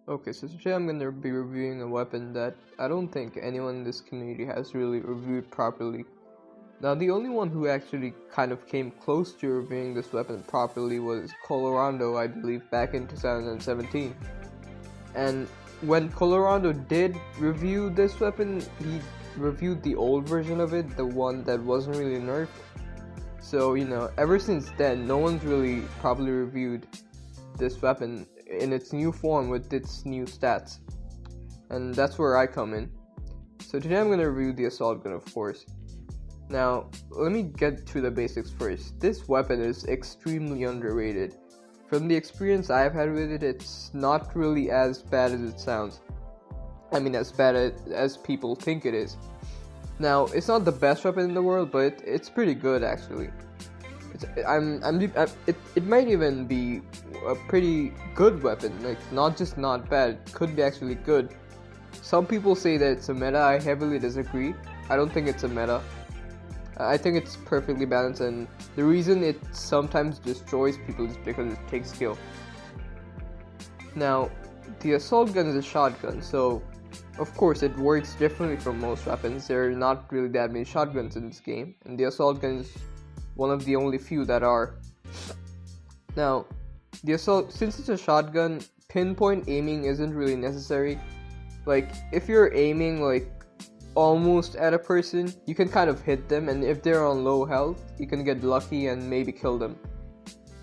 Okay, so today I'm going to be reviewing a weapon that I don't think anyone in this community has really reviewed properly. Now, the only one who actually kind of came close to reviewing this weapon properly was Colorado, I believe, back in 2017. And when Colorado did review this weapon, he reviewed the old version of it, the one that wasn't really nerfed. So, ever since then, no one's really properly reviewed this weapon in its new form with its new stats. And that's where I come in. So today I'm going to review the assault gun, of course. Now, let me get to the basics first. This weapon is extremely underrated. From the experience I've had with it, it's not really as bad as it sounds. I mean, as bad as people think it is. Now, it's not the best weapon in the world, but it's pretty good actually. It might even be a pretty good weapon, like not bad, it could be actually good. Some people say that it's a meta. I heavily disagree. I don't think it's a meta. I think it's perfectly balanced, and the reason it sometimes destroys people is because it takes skill. Now, the assault gun is a shotgun, so of course it works differently from most weapons. There are not really that many shotguns in this game, and the assault gun is one of the only few that are. Now, since it's a shotgun, pinpoint aiming isn't really necessary. Like, if you're aiming like almost at a person, you can kind of hit them, and if they're on low health, you can get lucky and maybe kill them.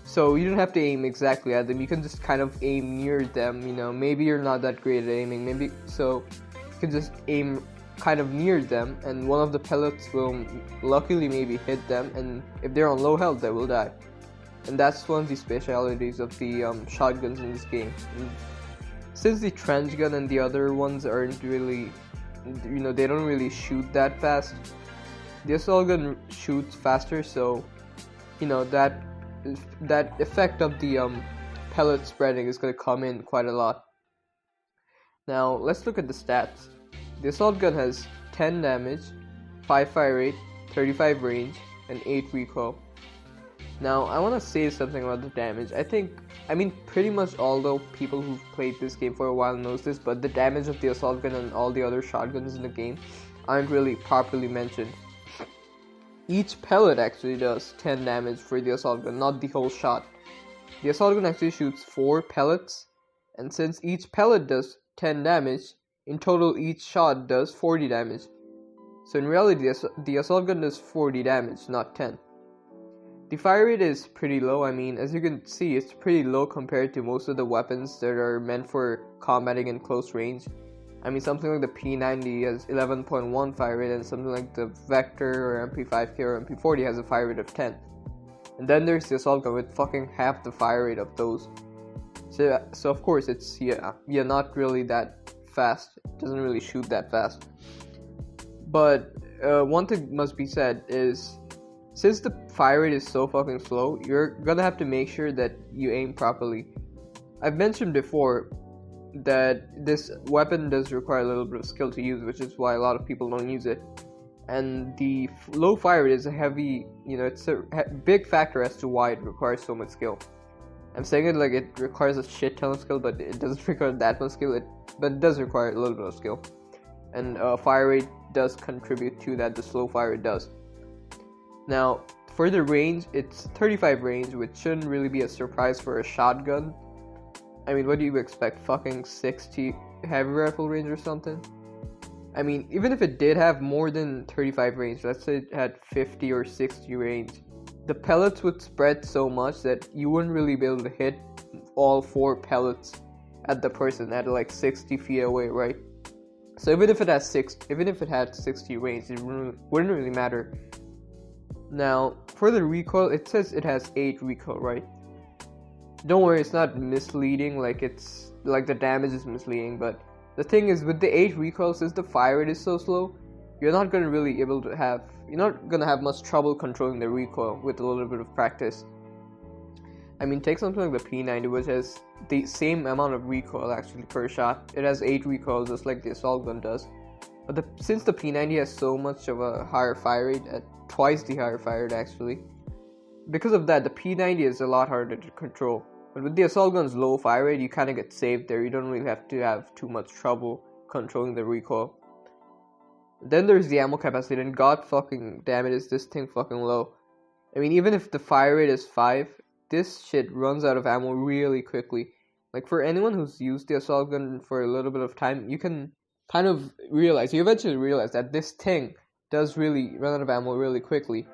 So you don't have to aim exactly at them, you can just kind of aim near them, maybe you're not that great at aiming, so you can just aim kind of near them, and one of the pellets will luckily maybe hit them, and if they're on low health, they will die. And that's one of the specialities of the shotguns in this game. And since the trench gun and the other ones aren't really, they don't really shoot that fast, the assault gun shoots faster, so that effect of the pellet spreading is going to come in quite a lot. Now let's look at the stats. The assault gun has 10 damage, 5 fire rate, 35 range, and 8 recoil. Now, I want to say something about the damage. Pretty much all the people who've played this game for a while knows this, but the damage of the assault gun and all the other shotguns in the game aren't really properly mentioned. Each pellet actually does 10 damage for the assault gun, not the whole shot. The assault gun actually shoots 4 pellets, and since each pellet does 10 damage, in total each shot does 40 damage. So in reality, the assault gun does 40 damage, not 10. The fire rate is pretty low. As you can see, it's pretty low compared to most of the weapons that are meant for combating in close range. Something like the P90 has 11.1 fire rate, and something like the Vector or MP5K or MP40 has a fire rate of 10. And then there's the assault gun with fucking half the fire rate of those. So of course it's not really that fast. It doesn't really shoot that fast. But one thing must be said is, since the fire rate is so fucking slow, you're gonna have to make sure that you aim properly. I've mentioned before that this weapon does require a little bit of skill to use, which is why a lot of people don't use it. And the low fire rate is it's a big factor as to why it requires so much skill. I'm saying it like it requires a shit ton of skill, but it doesn't require that much skill, but it does require a little bit of skill. And fire rate does contribute to that, the slow fire rate does. Now, for the range, it's 35 range, which shouldn't really be a surprise for a shotgun. What do you expect? Fucking 60 heavy rifle range or something? Even if it did have more than 35 range, let's say it had 50 or 60 range, the pellets would spread so much that you wouldn't really be able to hit all 4 pellets at the person at like 60 feet away, right? So even if it had 60 range, it wouldn't really matter. Now, for the recoil, it says it has 8 recoil, right? Don't worry, it's not misleading, like the damage is misleading, but the thing is, with the 8 recoil, since the fire rate is so slow, you're not gonna have much trouble controlling the recoil with a little bit of practice. Take something like the P90, which has the same amount of recoil actually per shot. It has 8 recoil, just like the assault gun does. But since the P90 has so much of a higher fire rate, at twice the higher fire rate actually, because of that, the P90 is a lot harder to control. But with the assault gun's low fire rate, you kind of get saved there. You don't really have to have too much trouble controlling the recoil. Then there's the ammo capacity, and god fucking damn it, is this thing fucking low. I mean, even if the fire rate is 5, this shit runs out of ammo really quickly. Like, for anyone who's used the assault gun for a little bit of time, you can kind of realize, you eventually realize that this thing does really run out of ammo really quickly.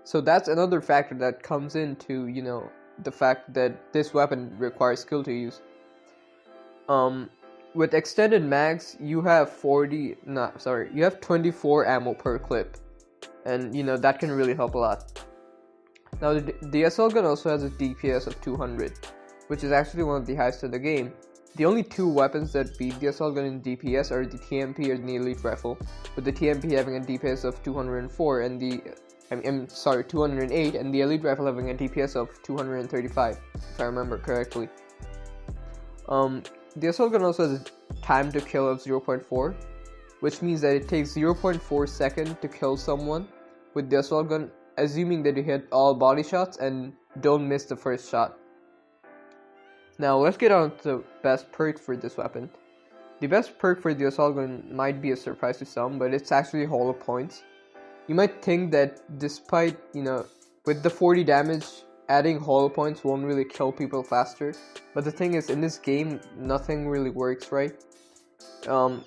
So that's another factor that comes into, you know, the fact that this weapon requires skill to use. With extended mags, you have 24 ammo per clip, and you know that can really help a lot. Now the assault gun also has a DPS of 200, which is actually one of the highest in the game. The only two weapons that beat the assault gun in DPS are the TMP or the elite rifle, with the TMP having a DPS of 204 and 208, and the elite rifle having a DPS of 235, if I remember correctly. The assault gun also has a time to kill of 0.4, which means that it takes 0.4 seconds to kill someone with the assault gun, assuming that you hit all body shots and don't miss the first shot. Now let's get on to the best perk for this weapon. The best perk for the assault gun might be a surprise to some, but it's actually hollow points. You might think that despite, you know, with the 40 damage, adding hollow points won't really kill people faster, but the thing is, in this game, nothing really works right.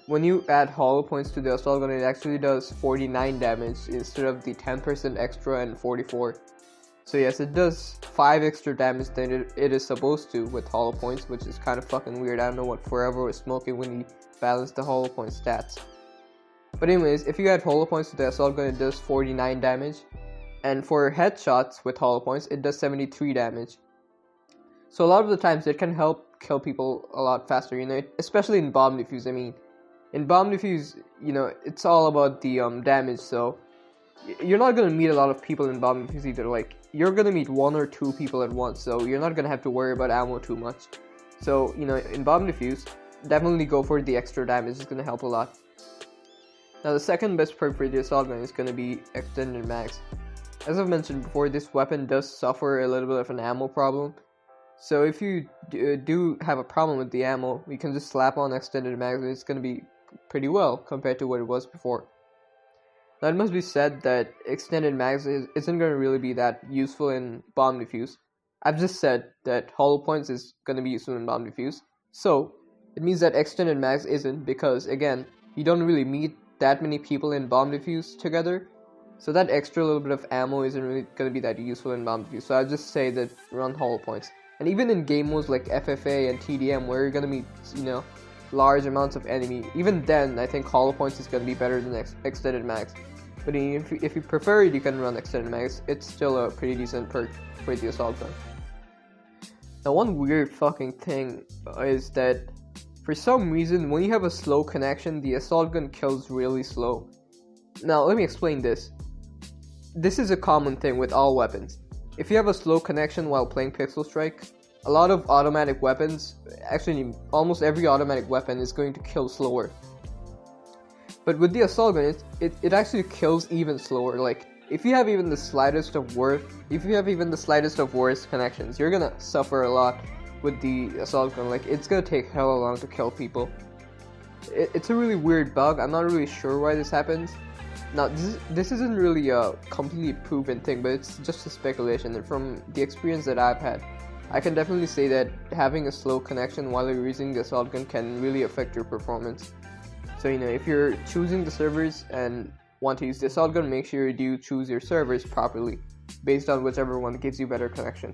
When you add hollow points to the assault gun, it actually does 49 damage instead of the 10% extra and 44. So yes, it does 5 extra damage than it is supposed to with hollow points, which is kind of fucking weird. I don't know what Forever was smoking when he balanced the hollow point stats. But anyways, if you add hollow points to the assault gun, it does 49 damage. And for headshots with hollow points, it does 73 damage. So a lot of the times it can help kill people a lot faster, you know, especially in bomb defuse. I mean, in bomb defuse, you know, it's all about the damage, so you're not going to meet a lot of people in bomb defuse either. Like, you're going to meet 1 or 2 people at once, so you're not going to have to worry about ammo too much. So, you know, in bomb defuse, definitely go for the extra damage. It's going to help a lot. Now, the second best perk for the assault gun is going to be extended mags. As I've mentioned before, this weapon does suffer a little bit of an ammo problem. So if you do have a problem with the ammo, you can just slap on extended mags and it's going to be pretty well compared to what it was before. Now it must be said that extended mags isn't going to really be that useful in bomb defuse. I've just said that hollow points is going to be useful in bomb defuse. So it means that extended mags isn't, because again, you don't really meet that many people in bomb defuse together. So that extra little bit of ammo isn't really going to be that useful in bomb defuse. So I'll just say that run hollow points. And even in game modes like FFA and TDM, where you're going to meet, you know, large amounts of enemy, even then I think hollow points is going to be better than extended mags. But if you prefer it, you can run extended mags. It's still a pretty decent perk for the assault gun. Now one weird fucking thing is that for some reason when you have a slow connection, the assault gun kills really slow. Now let me explain this. This is a common thing with all weapons. If you have a slow connection while playing Pixel Strike, a lot of automatic weapons, actually almost every automatic weapon is going to kill slower. But with the assault gun, it actually kills even slower. Like, if you have even the slightest of worst connections, you're gonna suffer a lot with the assault gun. Like, it's gonna take hella long to kill people. It's a really weird bug. I'm not really sure why this happens. Now, this isn't really a completely proven thing, but it's just a speculation. And from the experience that I've had, I can definitely say that having a slow connection while you're using the assault gun can really affect your performance. So, you know, if you're choosing the servers and want to use the assault gun, make sure you do choose your servers properly, based on whichever one gives you better connection.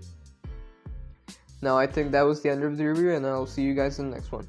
Now, I think that was the end of the review, and I'll see you guys in the next one.